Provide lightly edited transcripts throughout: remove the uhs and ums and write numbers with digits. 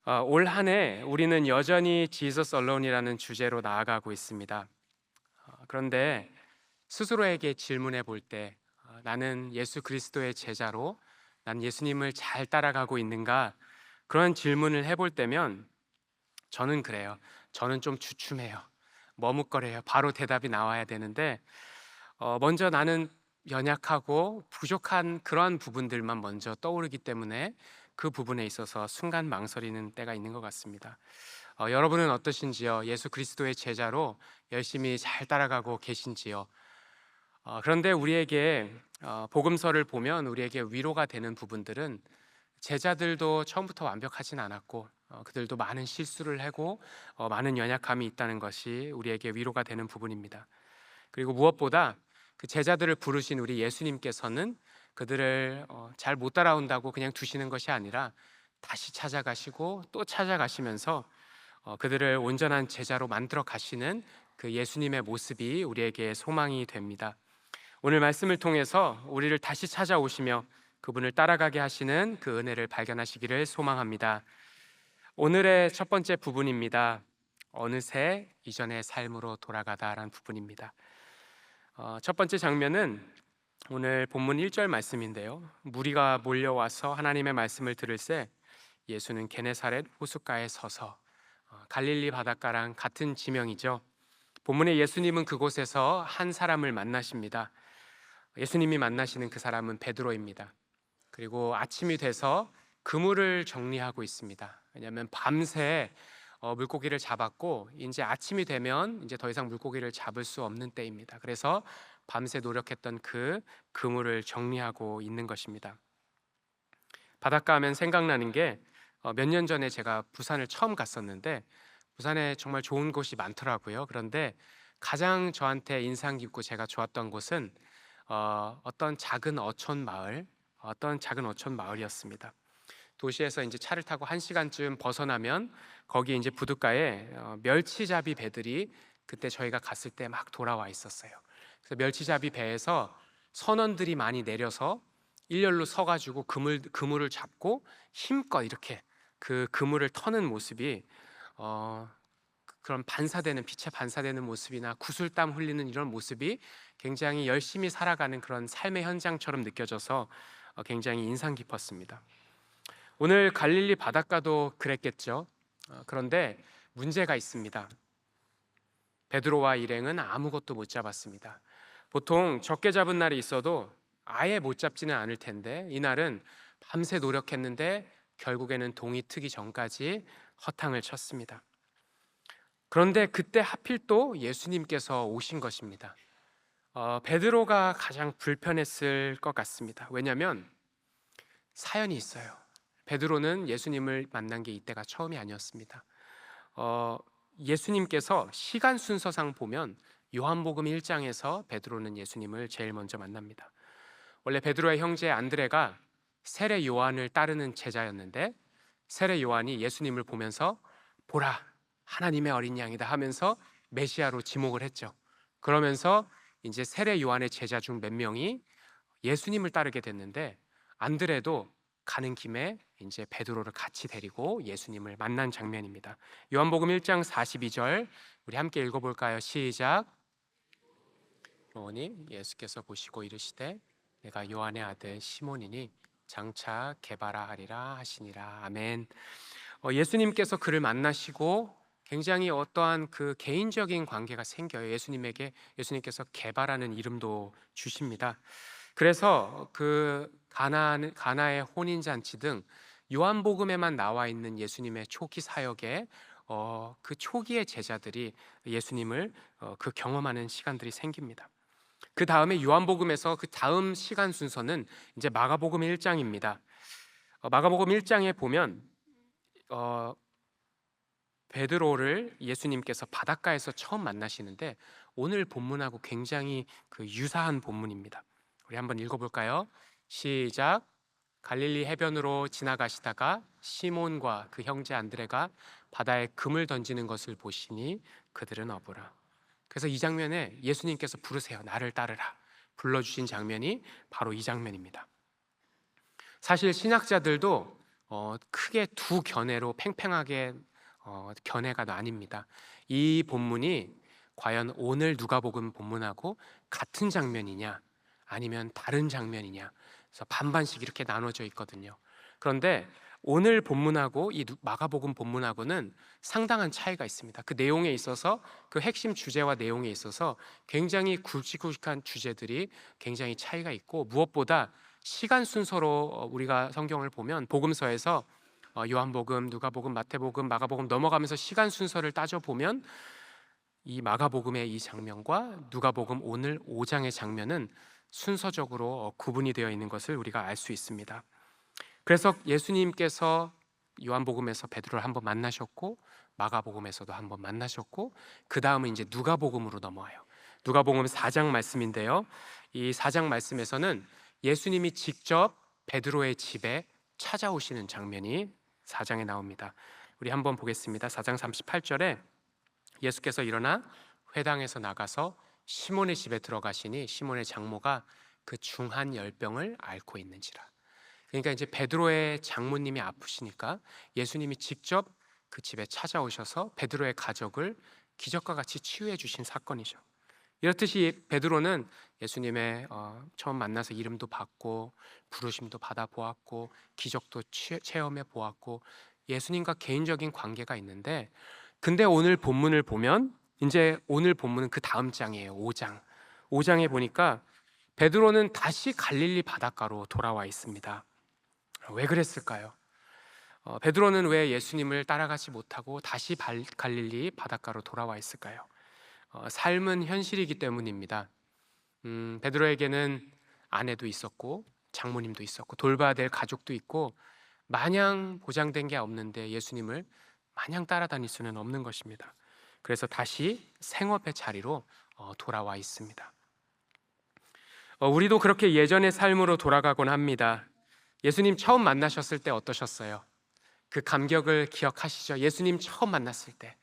올 한 해 우리는 여전히 Jesus Alone이라는 주제로 나아가고 있습니다. 그런데 스스로에게 질문해 볼 때, 나는 예수 그리스도의 제자로 난 예수님을 잘 따라가고 있는가? 그런 질문을 해볼 때면 저는 그래요. 저는 좀 주춤해요. 머뭇거려요. 바로 대답이 나와야 되는데 먼저 나는 연약하고 부족한 그러한 부분들만 먼저 떠오르기 때문에 그 부분에 있어서 순간 망설이는 때가 있는 것 같습니다. 여러분은 어떠신지요? 예수 그리스도의 제자로 열심히 잘 따라가고 계신지요? 그런데 우리에게 복음서를 보면 우리에게 위로가 되는 부분들은 제자들도 처음부터 완벽하진 않았고 그들도 많은 실수를 하고 많은 연약함이 있다는 것이 우리에게 위로가 되는 부분입니다. 그리고 무엇보다 그 제자들을 부르신 우리 예수님께서는 그들을 잘 못 따라온다고 그냥 두시는 것이 아니라 다시 찾아가시고 또 찾아가시면서 그들을 온전한 제자로 만들어 가시는 그 예수님의 모습이 우리에게 소망이 됩니다. 오늘 말씀을 통해서 우리를 다시 찾아오시며 그분을 따라가게 하시는 그 은혜를 발견하시기를 소망합니다. 오늘의 첫 번째 부분입니다. 어느새 이전의 삶으로 돌아가다라는 부분입니다. 첫 번째 장면은 오늘 본문 1절 말씀인데요. 무리가 몰려와서 하나님의 말씀을 들을새 예수는 게네사렛 호숫가에 서서, 갈릴리 바닷가랑 같은 지명이죠. 본문에 예수님은 그곳에서 한 사람을 만나십니다. 예수님이 만나시는 그 사람은 베드로입니다. 그리고 아침이 돼서 그물을 정리하고 있습니다. 왜냐하면 밤새 물고기를 잡았고 이제 아침이 되면 이제 더 이상 물고기를 잡을 수 없는 때입니다. 그래서 밤새 노력했던 그 그물을 정리하고 있는 것입니다. 바닷가 하면 생각나는 게 몇 년 전에 제가 부산을 처음 갔었는데 부산에 정말 좋은 곳이 많더라고요. 그런데 가장 저한테 인상 깊고 제가 좋았던 곳은 어떤 작은 어촌 마을이었습니다. 도시에서 이제 차를 타고 1시간쯤 벗어나면 거기 이제 부둣가에 멸치잡이 배들이 그때 저희가 갔을 때 막 돌아와 있었어요. 그래서 멸치잡이 배에서 선원들이 많이 내려서 일렬로 서가지고 그물을 잡고 힘껏 이렇게 그 그물을 터는 모습이 그런 빛에 반사되는 모습이나 구슬땀 흘리는 이런 모습이 굉장히 열심히 살아가는 그런 삶의 현장처럼 느껴져서 굉장히 인상 깊었습니다. 오늘 갈릴리 바닷가도 그랬겠죠. 그런데 문제가 있습니다. 베드로와 일행은 아무것도 못 잡았습니다. 보통 적게 잡은 날이 있어도 아예 못 잡지는 않을 텐데 이날은 밤새 노력했는데 결국에는 동이 트기 전까지 허탕을 쳤습니다. 그런데 그때 하필 또 예수님께서 오신 것입니다. 베드로가 가장 불편했을 것 같습니다. 왜냐하면 사연이 있어요. 베드로는 예수님을 만난 게 이때가 처음이 아니었습니다. 예수님께서 시간 순서상 보면 요한복음 1장에서 베드로는 예수님을 제일 먼저 만납니다. 원래 베드로의 형제 안드레가 세례 요한을 따르는 제자였는데 세례 요한이 예수님을 보면서 보라 하나님의 어린 양이다 하면서 메시아로 지목을 했죠. 그러면서 이제 세례 요한의 제자 중 몇 명이 예수님을 따르게 됐는데 안드레도 가는 김에 이제 베드로를 같이 데리고 예수님을 만난 장면입니다. 요한복음 1장 42절 우리 함께 읽어볼까요? 시작. 오니 예수께서 보시고 이르시되 내가 요한의 아들 시몬이니 장차 게바라 하리라 하시니라. 아멘. 예수님께서 그를 만나시고 굉장히 어떠한 그 개인적인 관계가 생겨요. 예수님께서 게바라는 이름도 주십니다. 그래서 그 가나의 혼인 잔치 등 요한복음에만 나와 있는 예수님의 초기 사역에 그 초기의 제자들이 예수님을 그 경험하는 시간들이 생깁니다. 그 다음에 요한복음에서 그 다음 시간 순서는 이제 마가복음 1장입니다. 마가복음 1장에 보면 베드로를 예수님께서 바닷가에서 처음 만나시는데 오늘 본문하고 굉장히 그 유사한 본문입니다. 우리 한번 읽어볼까요? 시작. 갈릴리 해변으로 지나가시다가 시몬과 그 형제 안드레가 바다에 금을 던지는 것을 보시니 그들은 어부라. 그래서 이 장면에 예수님께서 부르세요. 나를 따르라. 불러주신 장면이 바로 이 장면입니다. 사실 신학자들도 크게 두 견해로 팽팽하게 견해가 나뉩니다. 이 본문이 과연 오늘 누가복음 본문하고 같은 장면이냐 아니면 다른 장면이냐, 그래서 반반씩 이렇게 나눠져 있거든요. 그런데 오늘 본문하고 이 마가복음 본문하고는 상당한 차이가 있습니다. 그 내용에 있어서, 그 핵심 주제와 내용에 있어서 굉장히 굵직굵직한 주제들이 굉장히 차이가 있고, 무엇보다 시간 순서로 우리가 성경을 보면 복음서에서 요한복음, 누가복음, 마태복음, 마가복음 넘어가면서 시간 순서를 따져보면 이 마가복음의 이 장면과 누가복음 오늘 5장의 장면은 순서적으로 구분이 되어 있는 것을 우리가 알 수 있습니다. 그래서 예수님께서 요한복음에서 베드로를 한번 만나셨고, 마가복음에서도 한번 만나셨고, 그 다음은 이제 누가복음으로 넘어와요. 누가복음 4장 말씀인데요, 이 4장 말씀에서는 예수님이 직접 베드로의 집에 찾아오시는 장면이 4장에 나옵니다. 우리 한번 보겠습니다. 4장 38절에 예수께서 일어나 회당에서 나가서 시몬의 집에 들어가시니 시몬의 장모가 그 중한 열병을 앓고 있는지라. 그러니까 이제 베드로의 장모님이 아프시니까 예수님이 직접 그 집에 찾아오셔서 베드로의 가족을 기적과 같이 치유해 주신 사건이죠. 이렇듯이 베드로는 예수님의 처음 만나서 이름도 받고 부르심도 받아 보았고 기적도 체험해 보았고 예수님과 개인적인 관계가 있는데, 근데 오늘 본문을 보면, 이제 오늘 본문은 그 다음 장이에요. 5장. 5장에 보니까 베드로는 다시 갈릴리 바닷가로 돌아와 있습니다. 왜 그랬을까요? 베드로는 왜 예수님을 따라가지 못하고 다시 갈릴리 바닷가로 돌아와 있을까요? 삶은 현실이기 때문입니다. 베드로에게는 아내도 있었고 장모님도 있었고 돌봐야 될 가족도 있고 마냥 보장된 게 없는데 예수님을 마냥 따라다닐 수는 없는 것입니다. 그래서 다시 생업의 자리로 돌아와 있습니다. 우리도 그렇게 예전의 삶으로 돌아가곤 합니다. 예수님 처음 만나셨을 때 어떠셨어요? 그 감격을 기억하시죠? 예수님 처음 만났을 때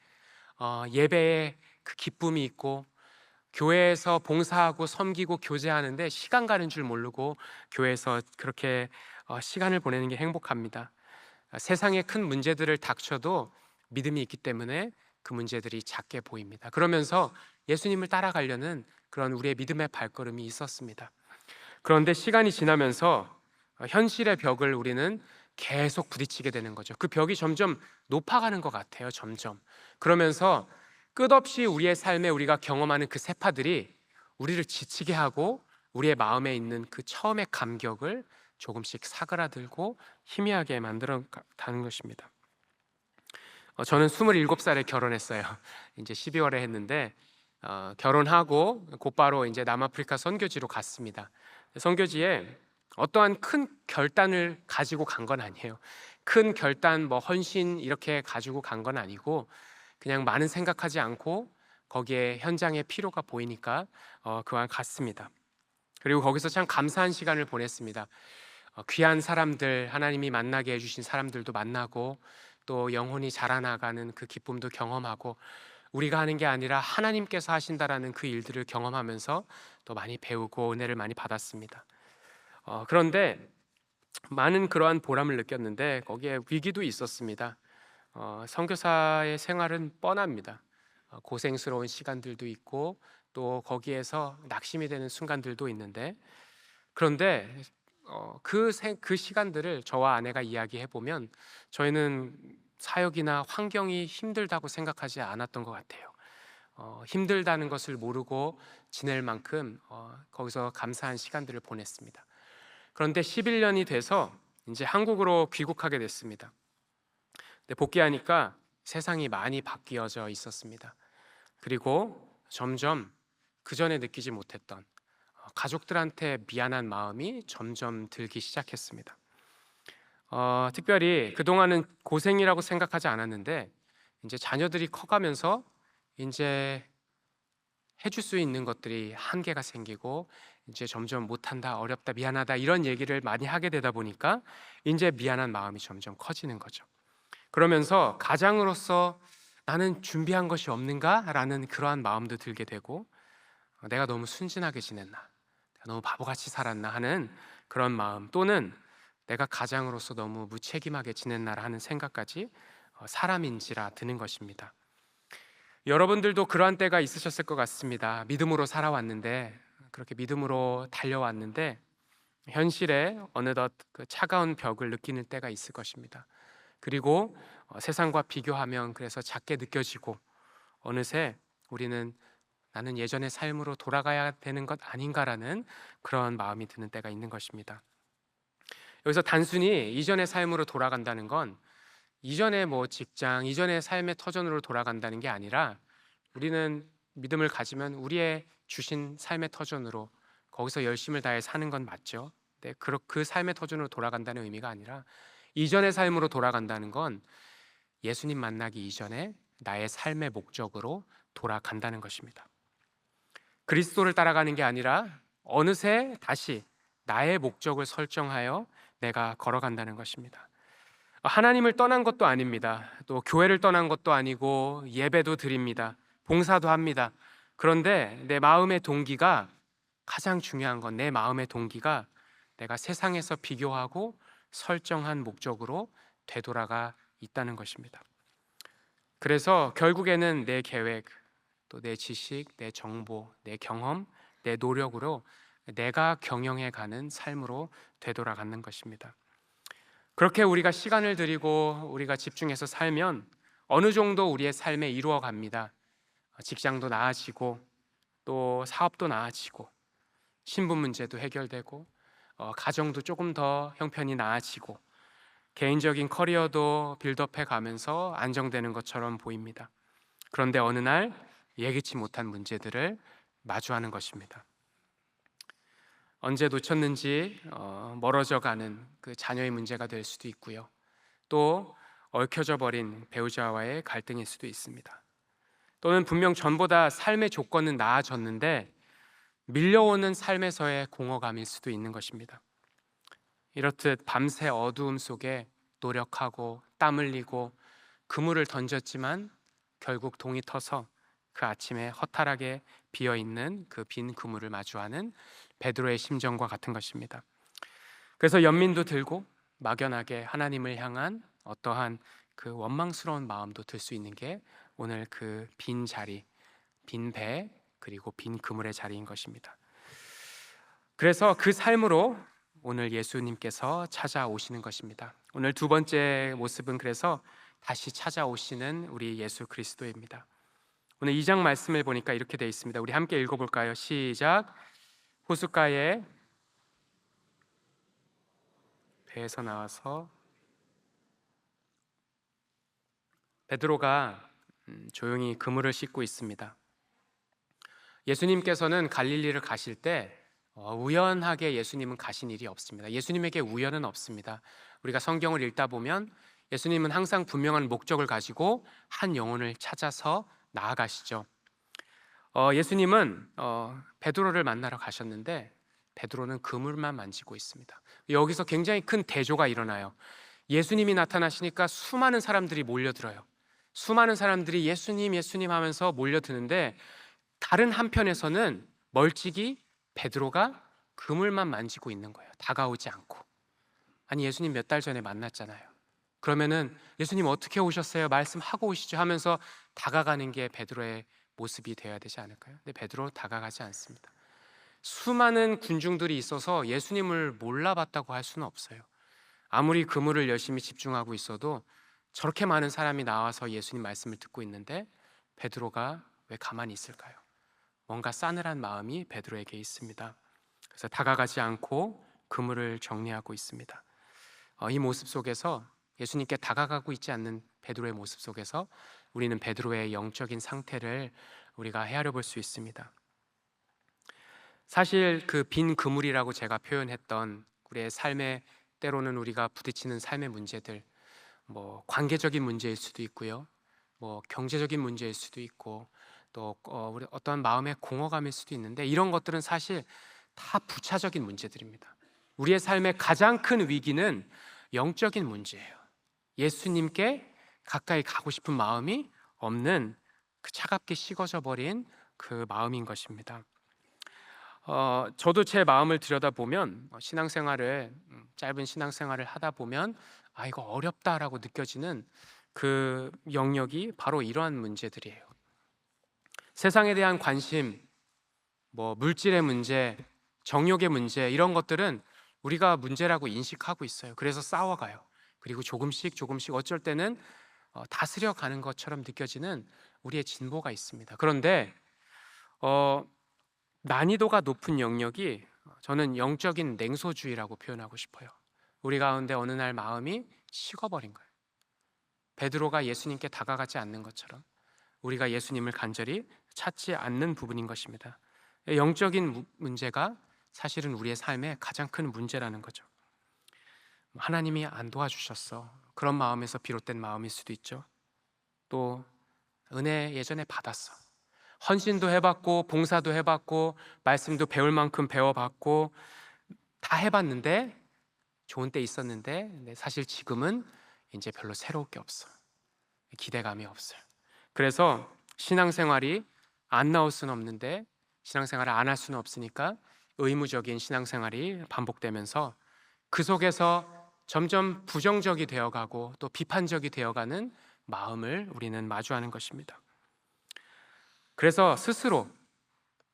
예배에 그 기쁨이 있고 교회에서 봉사하고 섬기고 교제하는데 시간 가는 줄 모르고 교회에서 그렇게 시간을 보내는 게 행복합니다. 세상에 큰 문제들을 닥쳐도 믿음이 있기 때문에 그 문제들이 작게 보입니다. 그러면서 예수님을 따라가려는 그런 우리의 믿음의 발걸음이 있었습니다. 그런데 시간이 지나면서 현실의 벽을 우리는 계속 부딪히게 되는 거죠. 그 벽이 점점 높아가는 것 같아요. 점점. 그러면서 끝없이 우리의 삶에 우리가 경험하는 그 세파들이 우리를 지치게 하고 우리의 마음에 있는 그 처음의 감격을 조금씩 사그라들고 희미하게 만들어가는 것입니다. 저는 27살에 결혼했어요. 이제 12월에 했는데 결혼하고 곧바로 이제 남아프리카 선교지로 갔습니다. 선교지에 어떠한 큰 결단을 가지고 간 건 아니에요. 큰 결단, 뭐 헌신 이렇게 가지고 간 건 아니고 그냥 많은 생각하지 않고 거기에 현장의 필요가 보이니까 그만 갔습니다. 그리고 거기서 참 감사한 시간을 보냈습니다. 귀한 사람들, 하나님이 만나게 해주신 사람들도 만나고 또 영혼이 자라나가는 그 기쁨도 경험하고 우리가 하는 게 아니라 하나님께서 하신다라는 그 일들을 경험하면서 또 많이 배우고 은혜를 많이 받았습니다. 그런데 많은 그러한 보람을 느꼈는데 거기에 위기도 있었습니다. 선교사의 생활은 뻔합니다. 고생스러운 시간들도 있고 또 거기에서 낙심이 되는 순간들도 있는데, 그런데 그 시간들을 저와 아내가 이야기해 보면 저희는 사역이나 환경이 힘들다고 생각하지 않았던 것 같아요. 힘들다는 것을 모르고 지낼 만큼 거기서 감사한 시간들을 보냈습니다. 그런데 11년이 돼서 이제 한국으로 귀국하게 됐습니다. 근데 복귀하니까 세상이 많이 바뀌어져 있었습니다. 그리고 점점 그 전에 느끼지 못했던 가족들한테 미안한 마음이 점점 들기 시작했습니다. 특별히 그동안은 고생이라고 생각하지 않았는데 이제 자녀들이 커가면서 이제 해줄 수 있는 것들이 한계가 생기고 이제 점점 못한다, 어렵다, 미안하다 이런 얘기를 많이 하게 되다 보니까 이제 미안한 마음이 점점 커지는 거죠. 그러면서 가장으로서 나는 준비한 것이 없는가? 라는 그러한 마음도 들게 되고 내가 너무 순진하게 지냈나? 내가 너무 바보같이 살았나? 하는 그런 마음, 또는 내가 가장으로서 너무 무책임하게 지냈나라 하는 생각까지 사람인지라 드는 것입니다. 여러분들도 그러한 때가 있으셨을 것 같습니다. 믿음으로 살아왔는데, 그렇게 믿음으로 달려왔는데 현실에 어느덧 그 차가운 벽을 느끼는 때가 있을 것입니다. 그리고 세상과 비교하면 그래서 작게 느껴지고, 어느새 우리는 나는 예전의 삶으로 돌아가야 되는 것 아닌가라는 그런 마음이 드는 때가 있는 것입니다. 여기서 단순히 이전의 삶으로 돌아간다는 건 이전의 직장, 이전의 삶의 터전으로 돌아간다는 게 아니라, 우리는 믿음을 가지면 우리의 주신 삶의 터전으로 거기서 열심을 다해 사는 건 맞죠. 네, 그 삶의 터전으로 돌아간다는 의미가 아니라, 이전의 삶으로 돌아간다는 건 예수님 만나기 이전에 나의 삶의 목적으로 돌아간다는 것입니다. 그리스도를 따라가는 게 아니라 어느새 다시 나의 목적을 설정하여 내가 걸어간다는 것입니다. 하나님을 떠난 것도 아닙니다. 또 교회를 떠난 것도 아니고 예배도 드립니다. 봉사도 합니다. 그런데 내 마음의 동기가, 가장 중요한 건 내 마음의 동기가 내가 세상에서 비교하고 설정한 목적으로 되돌아가 있다는 것입니다. 그래서 결국에는 내 계획, 또 내 지식, 내 정보, 내 경험, 내 노력으로 내가 경영해가는 삶으로 되돌아가는 것입니다. 그렇게 우리가 시간을 들이고 우리가 집중해서 살면 어느 정도 우리의 삶에 이루어 갑니다. 직장도 나아지고, 또 사업도 나아지고, 신분 문제도 해결되고, 가정도 조금 더 형편이 나아지고, 개인적인 커리어도 빌드업해 가면서 안정되는 것처럼 보입니다. 그런데 어느 날 예기치 못한 문제들을 마주하는 것입니다. 언제 놓쳤는지 멀어져 가는 그 자녀의 문제가 될 수도 있고요. 또 얽혀져 버린 배우자와의 갈등일 수도 있습니다. 또는 분명 전보다 삶의 조건은 나아졌는데 밀려오는 삶에서의 공허감일 수도 있는 것입니다. 이렇듯 밤새 어두움 속에 노력하고 땀 흘리고 그물을 던졌지만 결국 동이 터서 그 아침에 허탈하게 비어있는 그 빈 그물을 마주하는 베드로의 심정과 같은 것입니다. 그래서 연민도 들고 막연하게 하나님을 향한 어떠한 그 원망스러운 마음도 들 수 있는 게 오늘 그 빈 자리, 빈 배, 그리고 빈 그물의 자리인 것입니다. 그래서 그 삶으로 오늘 예수님께서 찾아오시는 것입니다. 오늘 두 번째 모습은 그래서 다시 찾아오시는 우리 예수 그리스도입니다. 오늘 2장 말씀을 보니까 이렇게 되어 있습니다. 우리 함께 읽어볼까요? 시작. 호숫가에 배에서 나와서 베드로가 조용히 그물을 씻고 있습니다. 예수님께서는 갈릴리를 가실 때 우연하게 예수님은 가신 일이 없습니다. 예수님에게 우연은 없습니다. 우리가 성경을 읽다 보면 예수님은 항상 분명한 목적을 가지고 한 영혼을 찾아서 나아가시죠. 예수님은 베드로를 만나러 가셨는데 베드로는 그물만 만지고 있습니다. 여기서 굉장히 큰 대조가 일어나요. 예수님이 나타나시니까 수많은 사람들이 몰려들어요. 수많은 사람들이 예수님 예수님 하면서 몰려드는데, 다른 한편에서는 멀찍이 베드로가 그물만 만지고 있는 거예요. 다가오지 않고. 아니, 예수님 몇 달 전에 만났잖아요. 그러면은 예수님 어떻게 오셨어요? 말씀하고 오시죠 하면서 다가가는 게 베드로의 모습이 되어야 되지 않을까요? 근데 베드로 다가가지 않습니다. 수많은 군중들이 있어서 예수님을 몰라봤다고 할 수는 없어요. 아무리 그물을 열심히 집중하고 있어도 저렇게 많은 사람이 나와서 예수님 말씀을 듣고 있는데 베드로가 왜 가만히 있을까요? 뭔가 싸늘한 마음이 베드로에게 있습니다. 그래서 다가가지 않고 그물을 정리하고 있습니다. 이 모습 속에서, 예수님께 다가가고 있지 않는 베드로의 모습 속에서 우리는 베드로의 영적인 상태를 우리가 헤아려 볼 수 있습니다. 사실 그 빈 그물이라고 제가 표현했던 우리의 삶에, 때로는 우리가 부딪히는 삶의 문제들, 관계적인 문제일 수도 있고요, 경제적인 문제일 수도 있고, 또 우리 어떤 마음의 공허감일 수도 있는데, 이런 것들은 사실 다 부차적인 문제들입니다. 우리의 삶의 가장 큰 위기는 영적인 문제예요. 예수님께 가까이 가고 싶은 마음이 없는 그 차갑게 식어져 버린 그 마음인 것입니다. 저도 제 마음을 들여다보면 신앙생활을 짧은 신앙생활을 하다 보면 이거 어렵다라고 느껴지는 그 영역이 바로 이러한 문제들이에요. 세상에 대한 관심, 뭐 물질의 문제, 정욕의 문제, 이런 것들은 우리가 문제라고 인식하고 있어요. 그래서 싸워가요. 그리고 조금씩 조금씩 어쩔 때는 다스려 가는 것처럼 느껴지는 우리의 진보가 있습니다. 그런데 어, 난이도가 높은 영역이 저는 영적인 냉소주의라고 표현하고 싶어요. 우리 가운데 어느 날 마음이 식어버린 거예요. 베드로가 예수님께 다가가지 않는 것처럼 우리가 예수님을 간절히 찾지 않는 부분인 것입니다. 영적인 문제가 사실은 우리의 삶의 가장 큰 문제라는 거죠. 하나님이 안 도와주셨어. 그런 마음에서 비롯된 마음일 수도 있죠. 또 은혜 예전에 받았어. 헌신도 해봤고 봉사도 해봤고 말씀도 배울 만큼 배워봤고 다 해봤는데 좋은 때 있었는데 사실 지금은 이제 별로 새로울 게 없어. 기대감이 없어요. 그래서 신앙생활이 안 나올 수는 없는데 신앙생활을 안 할 수는 없으니까 의무적인 신앙생활이 반복되면서 그 속에서 점점 부정적이 되어가고 또 비판적이 되어가는 마음을 우리는 마주하는 것입니다. 그래서 스스로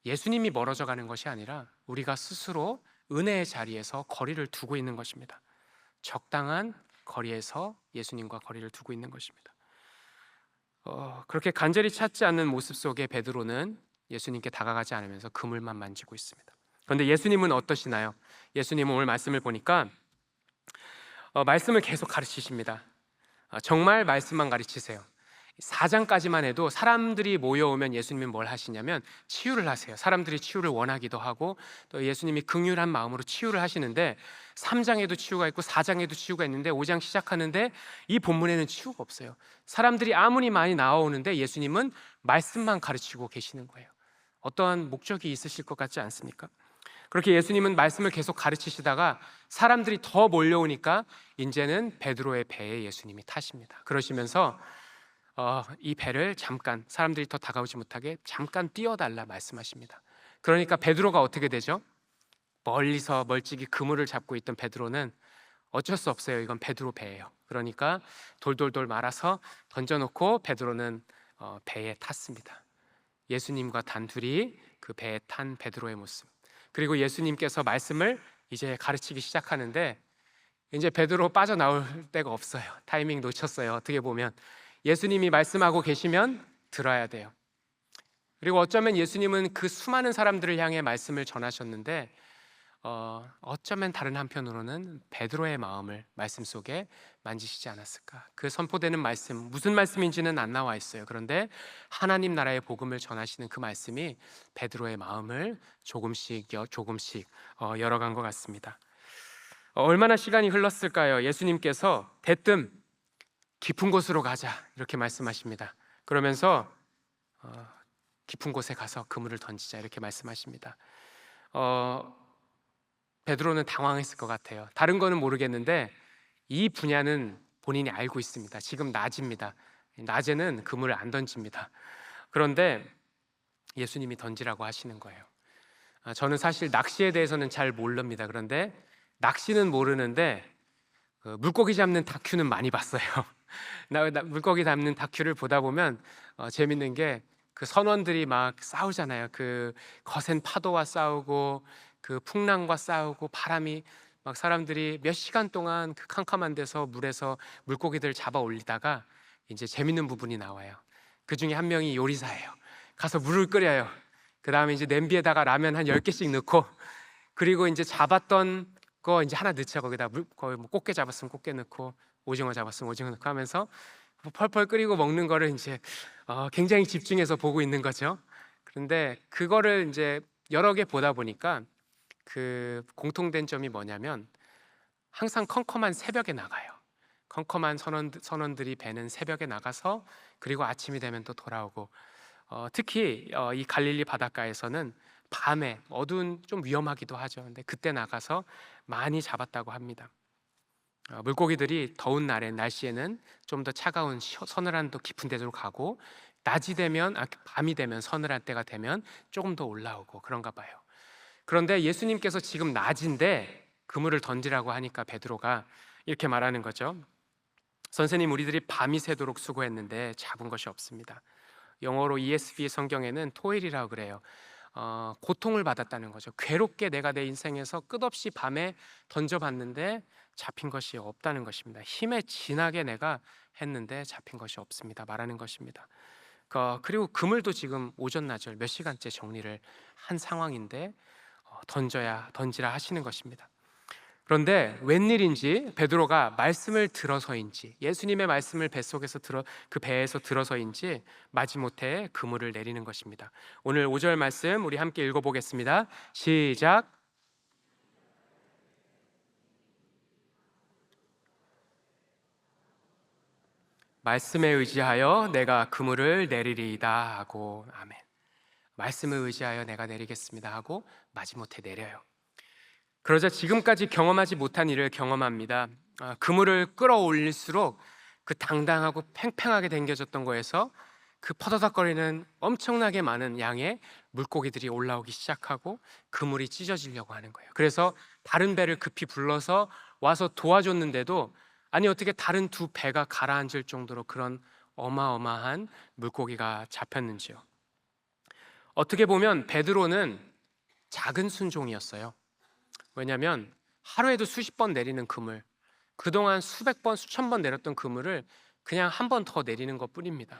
예수님이 멀어져 가는 것이 아니라 우리가 스스로 은혜의 자리에서 거리를 두고 있는 것입니다. 적당한 거리에서 예수님과 거리를 두고 있는 것입니다. 그렇게 간절히 찾지 않는 모습 속에 베드로는 예수님께 다가가지 않으면서 그물만 만지고 있습니다. 그런데 예수님은 어떠시나요? 예수님은 오늘 말씀을 보니까 말씀을 계속 가르치십니다. 정말 말씀만 가르치세요. 4장까지만 해도 사람들이 모여오면 예수님이 뭘 하시냐면 치유를 하세요. 사람들이 치유를 원하기도 하고 또 예수님이 긍휼한 마음으로 치유를 하시는데 3장에도 치유가 있고 4장에도 치유가 있는데 5장 시작하는데 이 본문에는 치유가 없어요. 사람들이 아무리 많이 나와오는데 예수님은 말씀만 가르치고 계시는 거예요. 어떠한 목적이 있으실 것 같지 않습니까? 그렇게 예수님은 말씀을 계속 가르치시다가 사람들이 더 몰려오니까 이제는 베드로의 배에 예수님이 타십니다. 그러시면서 이 배를 잠깐 사람들이 더 다가오지 못하게 잠깐 띄워달라 말씀하십니다. 그러니까 베드로가 어떻게 되죠? 멀리서 멀찍이 그물을 잡고 있던 베드로는 어쩔 수 없어요. 이건 베드로 배예요. 그러니까 돌돌돌 말아서 던져놓고 베드로는 배에 탔습니다. 예수님과 단둘이 그 배에 탄 베드로의 모습. 그리고 예수님께서 말씀을 이제 가르치기 시작하는데 이제 베드로 빠져나올 데가 없어요. 타이밍 놓쳤어요. 어떻게 보면 예수님이 말씀하고 계시면 들어야 돼요. 그리고 어쩌면 예수님은 그 수많은 사람들을 향해 말씀을 전하셨는데 어쩌면 다른 한편으로는 베드로의 마음을 말씀 속에 만지시지 않았을까. 그 선포되는 말씀, 무슨 말씀인지는 안 나와 있어요. 그런데 하나님 나라의 복음을 전하시는 그 말씀이 베드로의 마음을 조금씩 열어간 것 같습니다. 얼마나 시간이 흘렀을까요? 예수님께서 대뜸 깊은 곳으로 가자 이렇게 말씀하십니다. 그러면서 깊은 곳에 가서 그물을 던지자 이렇게 말씀하십니다. 베드로는 당황했을 것 같아요. 다른 거는 모르겠는데 이 분야는 본인이 알고 있습니다. 지금 낮입니다. 낮에는 그물을 안 던집니다. 그런데 예수님이 던지라고 하시는 거예요. 저는 사실 낚시에 대해서는 잘 모릅니다. 그런데 낚시는 모르는데 물고기 잡는 다큐는 많이 봤어요. 물고기 잡는 다큐를 보다 보면 재밌는 게 그 선원들이 막 싸우잖아요. 그 거센 파도와 싸우고 그 풍랑과 싸우고 바람이 막 사람들이 몇 시간 동안 그 캄캄한 데서 물에서 물고기들 잡아 올리다가 이제 재밌는 부분이 나와요. 그 중에 한 명이 요리사예요. 가서 물을 끓여요. 그 다음에 이제 냄비에다가 라면 한 10개씩 넣고 그리고 이제 잡았던 거 이제 하나 넣자. 거기다 거의 뭐 꽃게 잡았으면 꽃게 넣고 오징어 잡았으면 오징어 넣고 하면서 펄펄 끓이고 먹는 거를 이제 굉장히 집중해서 보고 있는 거죠. 그런데 그거를 이제 여러 개 보다 보니까 그 공통된 점이 뭐냐면 항상 컴컴한 새벽에 나가요. 컴컴한 선원들이 배는 새벽에 나가서 그리고 아침이 되면 또 돌아오고 특히 이 갈릴리 바닷가에서는 밤에 어두운 좀 위험하기도 하죠. 근데 그때 나가서 많이 잡았다고 합니다. 물고기들이 더운 날씨에는 좀 더 차가운 서늘한 또 깊은 데로 가고 낮이 되면 밤이 되면 서늘한 때가 되면 조금 더 올라오고 그런가 봐요. 그런데 예수님께서 지금 낮인데 그물을 던지라고 하니까 베드로가 이렇게 말하는 거죠. 선생님, 우리들이 밤이 새도록 수고했는데 잡은 것이 없습니다. 영어로 ESV 성경에는 토일이라고 그래요. 고통을 받았다는 거죠. 괴롭게 내가 내 인생에서 끝없이 밤에 던져봤는데 잡힌 것이 없다는 것입니다. 힘에 진하게 내가 했는데 잡힌 것이 없습니다 말하는 것입니다. 그리고 그물도 지금 오전 낮을 몇 시간째 정리를 한 상황인데 던지라 하시는 것입니다. 그런데 웬일인지 베드로가 말씀을 들어서인지, 예수님의 말씀을 그 배에서 들어서인지 마지못해 그물을 내리는 것입니다. 오늘 5절 말씀 우리 함께 읽어보겠습니다. 시작. 말씀에 의지하여 내가 그물을 내리리이다 하고, 아멘. 말씀을 의지하여 내가 내리겠습니다 하고 마지못해 내려요. 그러자 지금까지 경험하지 못한 일을 경험합니다. 그물을 끌어올릴수록 그 당당하고 팽팽하게 당겨졌던 거에서 그 퍼더덕거리는 엄청나게 많은 양의 물고기들이 올라오기 시작하고 그물이 찢어지려고 하는 거예요. 그래서 다른 배를 급히 불러서 와서 도와줬는데도 아니 어떻게 다른 두 배가 가라앉을 정도로 그런 어마어마한 물고기가 잡혔는지요. 어떻게 보면 베드로는 작은 순종이었어요. 왜냐하면 하루에도 수십 번 내리는 그물, 그동안 수백 번, 수천 번 내렸던 그물을 그냥 한 번 더 내리는 것 뿐입니다.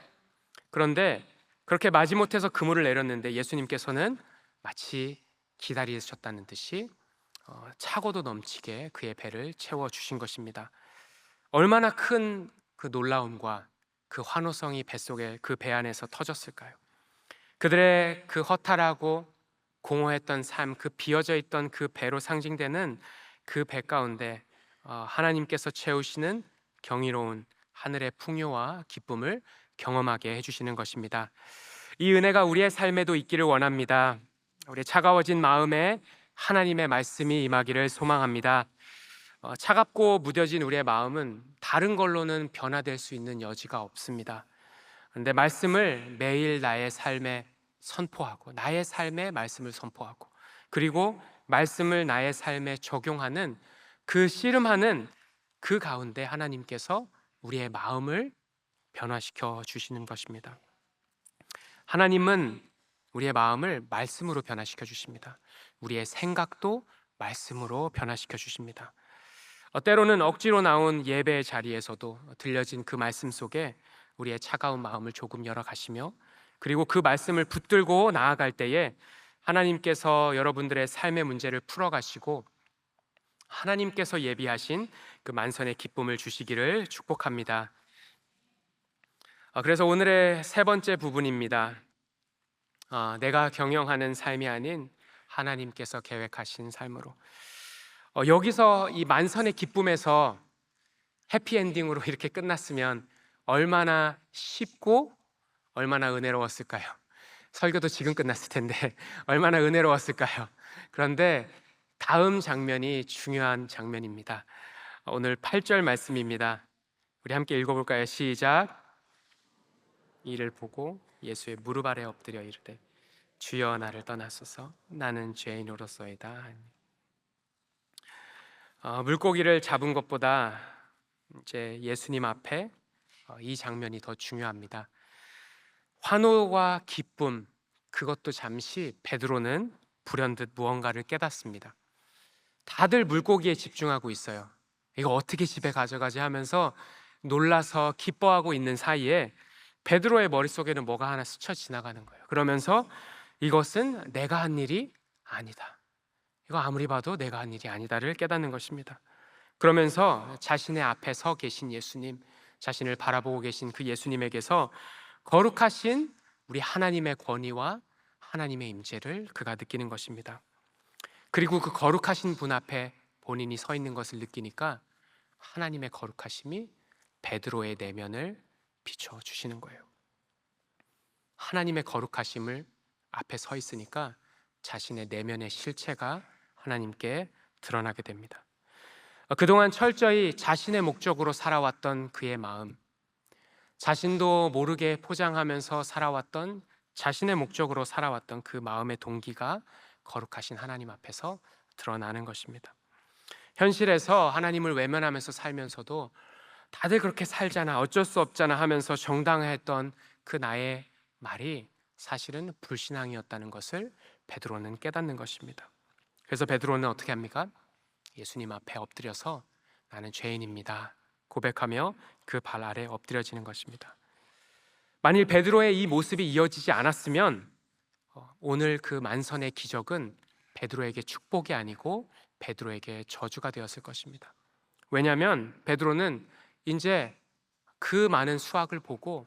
그런데 그렇게 마지못해서 그물을 내렸는데 예수님께서는 마치 기다리셨다는 듯이 차고도 넘치게 그의 배를 채워주신 것입니다. 얼마나 큰 그 놀라움과 그 환호성이 뱃속에 그 배 안에서 터졌을까요? 그들의 그 허탈하고 공허했던 삶, 그 비어져 있던 그 배로 상징되는 그 배 가운데 하나님께서 채우시는 경이로운 하늘의 풍요와 기쁨을 경험하게 해주시는 것입니다. 이 은혜가 우리의 삶에도 있기를 원합니다. 우리 차가워진 마음에 하나님의 말씀이 임하기를 소망합니다. 차갑고 무뎌진 우리의 마음은 다른 걸로는 변화될 수 있는 여지가 없습니다. 그런데 말씀을 매일 나의 삶에 선포하고 나의 삶에 말씀을 선포하고 그리고 말씀을 나의 삶에 적용하는 그 씨름하는 그 가운데 하나님께서 우리의 마음을 변화시켜 주시는 것입니다. 하나님은 우리의 마음을 말씀으로 변화시켜 주십니다. 우리의 생각도 말씀으로 변화시켜 주십니다. 때로는 억지로 나온 예배의 자리에서도 들려진 그 말씀 속에 우리의 차가운 마음을 조금 열어가시며 그리고 그 말씀을 붙들고 나아갈 때에 하나님께서 여러분들의 삶의 문제를 풀어가시고 하나님께서 예비하신 그 만선의 기쁨을 주시기를 축복합니다. 그래서 오늘의 세 번째 부분입니다. 내가 경영하는 삶이 아닌 하나님께서 계획하신 삶으로. 여기서 이 만선의 기쁨에서 해피엔딩으로 이렇게 끝났으면 얼마나 쉽고 얼마나 은혜로웠을까요? 설교도 지금 끝났을 텐데 얼마나 은혜로웠을까요? 그런데 다음 장면이 중요한 장면입니다. 오늘 8절 말씀입니다. 우리 함께 읽어볼까요? 시작. 이를 보고 예수의 무릎 아래 엎드려 이르되 주여 나를 떠나소서 나는 죄인으로소이다. 물고기를 잡은 것보다 이제 예수님 앞에 이 장면이 더 중요합니다. 환호와 기쁨, 그것도 잠시 베드로는 불현듯 무언가를 깨닫습니다. 다들 물고기에 집중하고 있어요. 이거 어떻게 집에 가져가지 하면서 놀라서 기뻐하고 있는 사이에 베드로의 머릿속에는 뭐가 하나 스쳐 지나가는 거예요. 그러면서 이것은 내가 한 일이 아니다. 이거 아무리 봐도 내가 한 일이 아니다를 깨닫는 것입니다. 그러면서 자신의 앞에 서 계신 예수님, 자신을 바라보고 계신 그 예수님에게서 거룩하신 우리 하나님의 권위와 하나님의 임재를 그가 느끼는 것입니다. 그리고 그 거룩하신 분 앞에 본인이 서 있는 것을 느끼니까 하나님의 거룩하심이 베드로의 내면을 비춰주시는 거예요. 하나님의 거룩하심을 앞에 서 있으니까 자신의 내면의 실체가 하나님께 드러나게 됩니다. 그동안 철저히 자신의 목적으로 살아왔던 그의 마음, 자신도 모르게 포장하면서 살아왔던 자신의 목적으로 살아왔던 그 마음의 동기가 거룩하신 하나님 앞에서 드러나는 것입니다. 현실에서 하나님을 외면하면서 살면서도 다들 그렇게 살잖아, 어쩔 수 없잖아 하면서 정당화했던 그 나의 말이 사실은 불신앙이었다는 것을 베드로는 깨닫는 것입니다. 그래서 베드로는 어떻게 합니까? 예수님 앞에 엎드려서 나는 죄인입니다 고백하며 그 발 아래 엎드려지는 것입니다. 만일 베드로의 이 모습이 이어지지 않았으면 오늘 그 만선의 기적은 베드로에게 축복이 아니고 베드로에게 저주가 되었을 것입니다. 왜냐하면 베드로는 이제 그 많은 수확을 보고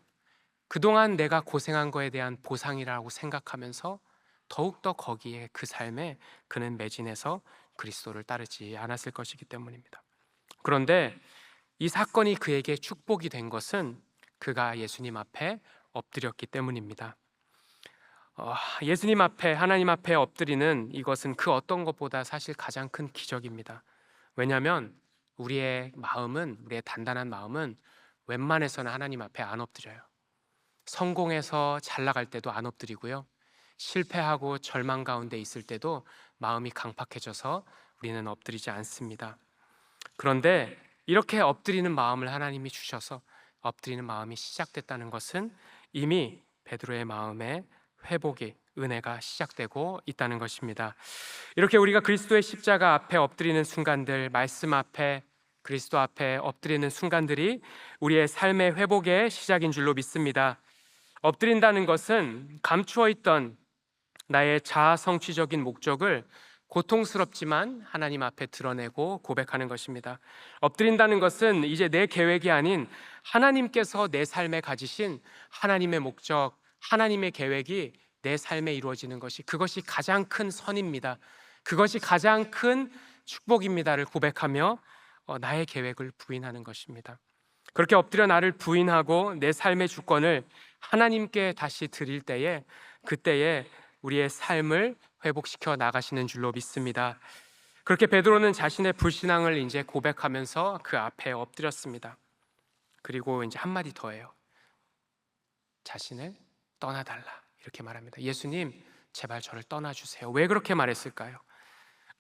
그동안 내가 고생한 거에 대한 보상이라고 생각하면서 더욱더 거기에 그 삶에 그는 매진해서 그리스도를 따르지 않았을 것이기 때문입니다. 그런데 이 사건이 그에게 축복이 된 것은 그가 예수님 앞에 엎드렸기 때문입니다. 예수님 앞에, 하나님 앞에 엎드리는 이것은 그 어떤 것보다 사실 가장 큰 기적입니다. 왜냐하면 우리의 단단한 마음은 웬만해서는 하나님 앞에 안 엎드려요. 성공해서 잘 나갈 때도 안 엎드리고요, 실패하고 절망 가운데 있을 때도 마음이 강팍해져서 우리는 엎드리지 않습니다. 그런데 이렇게 엎드리는 마음을 하나님이 주셔서 엎드리는 마음이 시작됐다는 것은 이미 베드로의 마음에 회복의 은혜가 시작되고 있다는 것입니다. 이렇게 우리가 그리스도의 십자가 앞에 엎드리는 순간들, 말씀 앞에, 그리스도 앞에 엎드리는 순간들이 우리의 삶의 회복의 시작인 줄로 믿습니다. 엎드린다는 것은 감추어 있던 나의 자아 성취적인 목적을 고통스럽지만 하나님 앞에 드러내고 고백하는 것입니다. 엎드린다는 것은 이제 내 계획이 아닌 하나님께서 내 삶에 가지신 하나님의 목적, 하나님의 계획이 내 삶에 이루어지는 것이, 그것이 가장 큰 선입니다. 그것이 가장 큰 축복입니다를 고백하며 나의 계획을 부인하는 것입니다. 그렇게 엎드려 나를 부인하고 내 삶의 주권을 하나님께 다시 드릴 때에, 그때에 우리의 삶을 회복시켜 나가시는 줄로 믿습니다. 그렇게 베드로는 자신의 불신앙을 이제 고백하면서 그 앞에 엎드렸습니다. 그리고 이제 한마디 더 해요. 자신을 떠나달라, 이렇게 말합니다. 예수님, 제발 저를 떠나주세요. 왜 그렇게 말했을까요?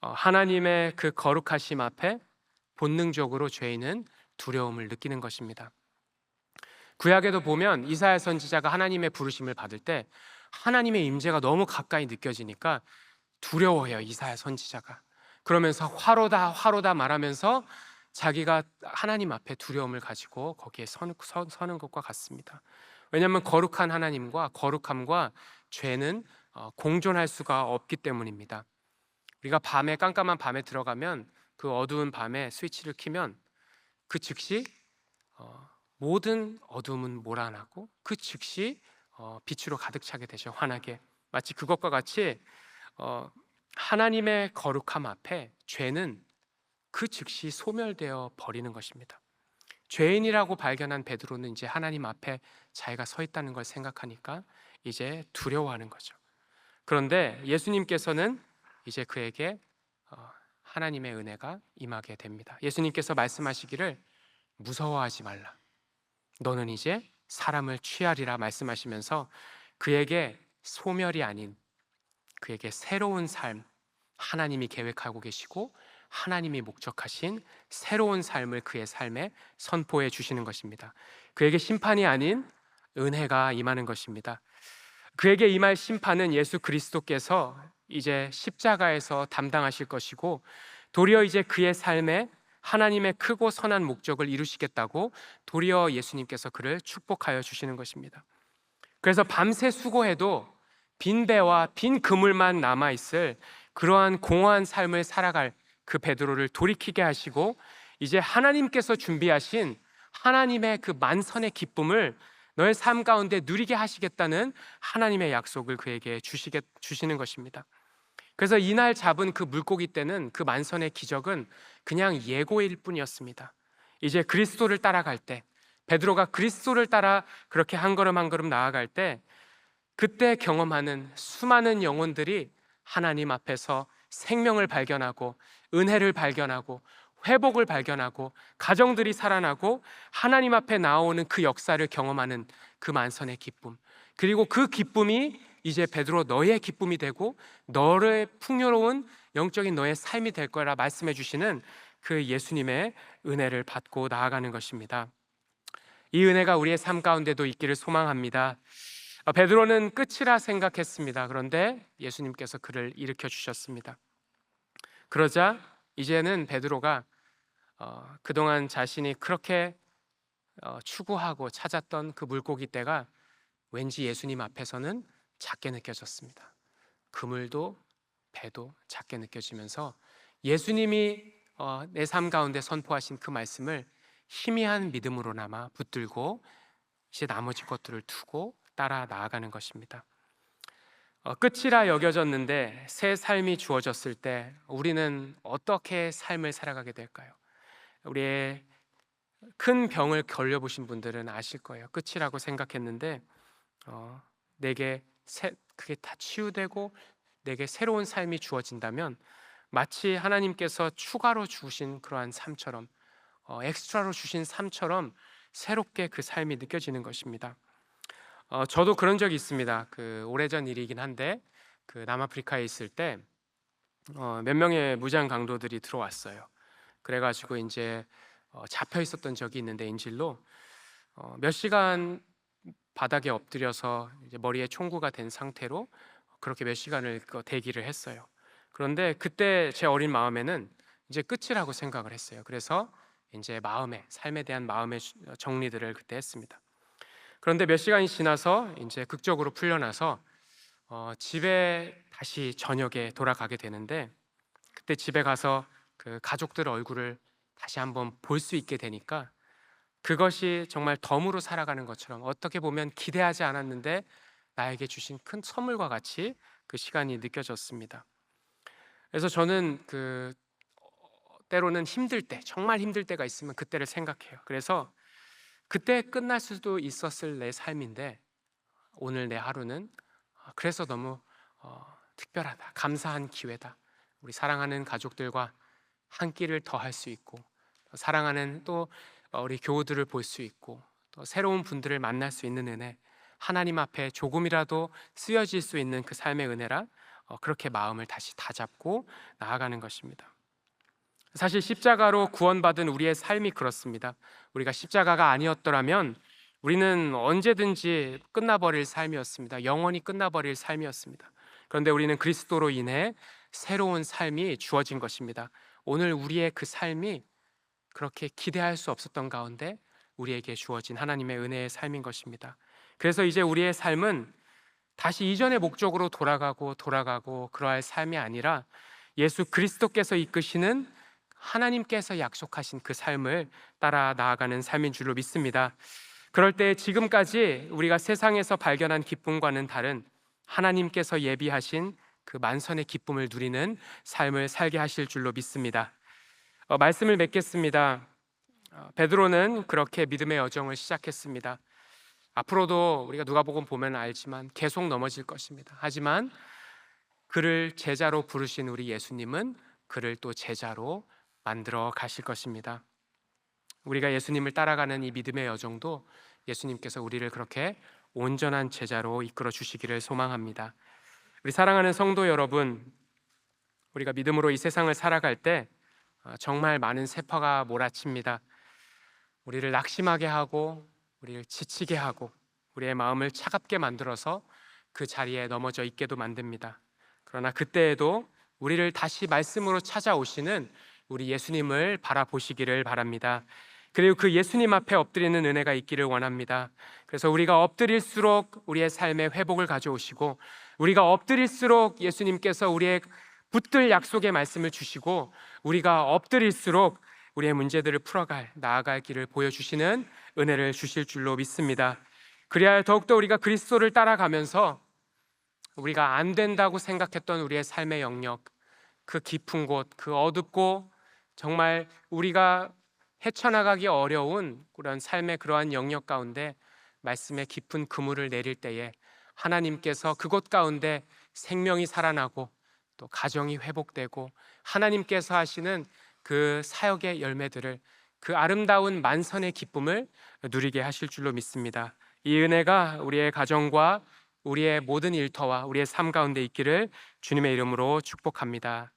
하나님의 그 거룩하심 앞에 본능적으로 죄인은 두려움을 느끼는 것입니다. 구약에도 보면 이사야 선지자가 하나님의 부르심을 받을 때 하나님의 임재가 너무 가까이 느껴지니까 두려워해요, 이사야 선지자가. 그러면서 화로다 말하면서 자기가 하나님 앞에 두려움을 가지고 거기에 서는 것과 같습니다. 왜냐하면 거룩한 하나님과 거룩함과 죄는 공존할 수가 없기 때문입니다. 우리가 깜깜한 밤에 들어가면 그 어두운 밤에 스위치를 켜면 그 즉시 모든 어둠은 몰아나고 그 즉시 빛으로 가득 차게 되죠. 환하게. 마치 그것과 같이 하나님의 거룩함 앞에 죄는 그 즉시 소멸되어 버리는 것입니다. 죄인이라고 발견한 베드로는 이제 하나님 앞에 자기가 서 있다는 걸 생각하니까 이제 두려워하는 거죠. 그런데 예수님께서는 이제 그에게 하나님의 은혜가 임하게 됩니다. 예수님께서 말씀하시기를 무서워하지 말라, 너는 이제 사람을 취하리라 말씀하시면서 그에게 소멸이 아닌 그에게 새로운 삶, 하나님이 계획하고 계시고 하나님이 목적하신 새로운 삶을 그의 삶에 선포해 주시는 것입니다. 그에게 심판이 아닌 은혜가 임하는 것입니다. 그에게 임할 심판은 예수 그리스도께서 이제 십자가에서 담당하실 것이고, 도리어 이제 그의 삶에 하나님의 크고 선한 목적을 이루시겠다고 도리어 예수님께서 그를 축복하여 주시는 것입니다. 그래서 밤새 수고해도 빈 배와 빈 그물만 남아있을 그러한 공허한 삶을 살아갈 그 베드로를 돌이키게 하시고, 이제 하나님께서 준비하신 하나님의 그 만선의 기쁨을 너의 삶 가운데 누리게 하시겠다는 하나님의 약속을 그에게 주시는 것입니다. 그래서 이날 잡은 그 물고기 때는 그 만선의 기적은 그냥 예고일 뿐이었습니다. 이제 그리스도를 따라갈 때, 베드로가 그리스도를 따라 그렇게 한 걸음 한 걸음 나아갈 때, 그때 경험하는 수많은 영혼들이 하나님 앞에서 생명을 발견하고 은혜를 발견하고 회복을 발견하고 가정들이 살아나고 하나님 앞에 나오는 그 역사를 경험하는 그 만선의 기쁨, 그리고 그 기쁨이 이제 베드로 너의 기쁨이 되고 너의 풍요로운 영적인 너의 삶이 될 거라 말씀해 주시는 그 예수님의 은혜를 받고 나아가는 것입니다. 이 은혜가 우리의 삶 가운데도 있기를 소망합니다. 베드로는 끝이라 생각했습니다. 그런데 예수님께서 그를 일으켜 주셨습니다. 그러자 이제는 베드로가 그동안 자신이 그렇게 추구하고 찾았던 그 물고기 떼가 왠지 예수님 앞에서는 작게 느껴졌습니다. 그물도 배도 작게 느껴지면서 예수님이 내 삶 가운데 선포하신 그 말씀을 희미한 믿음으로나마 붙들고 이제 나머지 것들을 두고 따라 나아가는 것입니다. 끝이라 여겨졌는데 새 삶이 주어졌을 때 우리는 어떻게 삶을 살아가게 될까요? 우리의 큰 병을 걸려보신 분들은 아실 거예요. 끝이라고 생각했는데 내게 그게 다 치유되고 내게 새로운 삶이 주어진다면 마치 하나님께서 추가로 주신 그러한 삶처럼 엑스트라로 주신 삶처럼 새롭게 그 삶이 느껴지는 것입니다. 저도 그런 적이 있습니다. 그 오래전 일이긴 한데 그 남아프리카에 있을 때 몇 명의 무장 강도들이 들어왔어요. 그래가지고 이제 잡혀 있었던 적이 있는데 인질로 몇 시간 바닥에 엎드려서 이제 머리에 총구가 된 상태로 그렇게 몇 시간을 대기를 했어요. 그런데 그때 제 어린 마음에는 이제 끝이라고 생각을 했어요. 그래서 이제 삶에 대한 마음의 정리들을 그때 했습니다. 그런데 몇 시간이 지나서 이제 극적으로 풀려나서 집에 다시 저녁에 돌아가게 되는데 그때 집에 가서 그 가족들 얼굴을 다시 한번 볼 수 있게 되니까 그것이 정말 덤으로 살아가는 것처럼 어떻게 보면 기대하지 않았는데 나에게 주신 큰 선물과 같이 그 시간이 느껴졌습니다. 그래서 저는 때로는 힘들 때, 정말 힘들 때가 있으면 그때를 생각해요. 그래서 그때 끝날 수도 있었을 내 삶인데 오늘 내 하루는 그래서 너무 특별하다, 감사한 기회다. 우리 사랑하는 가족들과 한 끼를 더 할 수 있고 사랑하는 또 우리 교우들을 볼 수 있고 또 새로운 분들을 만날 수 있는 은혜, 하나님 앞에 조금이라도 쓰여질 수 있는 그 삶의 은혜라 그렇게 마음을 다시 다잡고 나아가는 것입니다. 사실 십자가로 구원받은 우리의 삶이 그렇습니다. 우리가 십자가가 아니었더라면 우리는 언제든지 끝나버릴 삶이었습니다. 영원히 끝나버릴 삶이었습니다. 그런데 우리는 그리스도로 인해 새로운 삶이 주어진 것입니다. 오늘 우리의 그 삶이 그렇게 기대할 수 없었던 가운데 우리에게 주어진 하나님의 은혜의 삶인 것입니다. 그래서 이제 우리의 삶은 다시 이전의 목적으로 돌아가고 그러할 삶이 아니라 예수 그리스도께서 이끄시는 하나님께서 약속하신 그 삶을 따라 나아가는 삶인 줄로 믿습니다. 그럴 때 지금까지 우리가 세상에서 발견한 기쁨과는 다른 하나님께서 예비하신 그 만선의 기쁨을 누리는 삶을 살게 하실 줄로 믿습니다. 말씀을 맺겠습니다. 베드로는 그렇게 믿음의 여정을 시작했습니다. 앞으로도 우리가 누가복음 보면 알지만 계속 넘어질 것입니다. 하지만 그를 제자로 부르신 우리 예수님은 그를 또 제자로 만들어 가실 것입니다. 우리가 예수님을 따라가는 이 믿음의 여정도 예수님께서 우리를 그렇게 온전한 제자로 이끌어 주시기를 소망합니다. 우리 사랑하는 성도 여러분, 우리가 믿음으로 이 세상을 살아갈 때 정말 많은 세파가 몰아칩니다. 우리를 낙심하게 하고 우리를 지치게 하고 우리의 마음을 차갑게 만들어서 그 자리에 넘어져 있게도 만듭니다. 그러나 그때에도 우리를 다시 말씀으로 찾아오시는 우리 예수님을 바라보시기를 바랍니다. 그리고 그 예수님 앞에 엎드리는 은혜가 있기를 원합니다. 그래서 우리가 엎드릴수록 우리의 삶에 회복을 가져오시고 우리가 엎드릴수록 예수님께서 우리의 붙들 약속의 말씀을 주시고 우리가 엎드릴수록 우리의 문제들을 나아갈 길을 보여주시는 은혜를 주실 줄로 믿습니다. 그래야 더욱더 우리가 그리스도를 따라가면서 우리가 안 된다고 생각했던 우리의 삶의 영역, 그 깊은 곳, 그 어둡고 정말 우리가 헤쳐나가기 어려운 그런 삶의 그러한 영역 가운데 말씀의 깊은 그물을 내릴 때에 하나님께서 그곳 가운데 생명이 살아나고 또 가정이 회복되고 하나님께서 하시는 그 사역의 열매들을, 그 아름다운 만선의 기쁨을 누리게 하실 줄로 믿습니다. 이 은혜가 우리의 가정과 우리의 모든 일터와 우리의 삶 가운데 있기를 주님의 이름으로 축복합니다.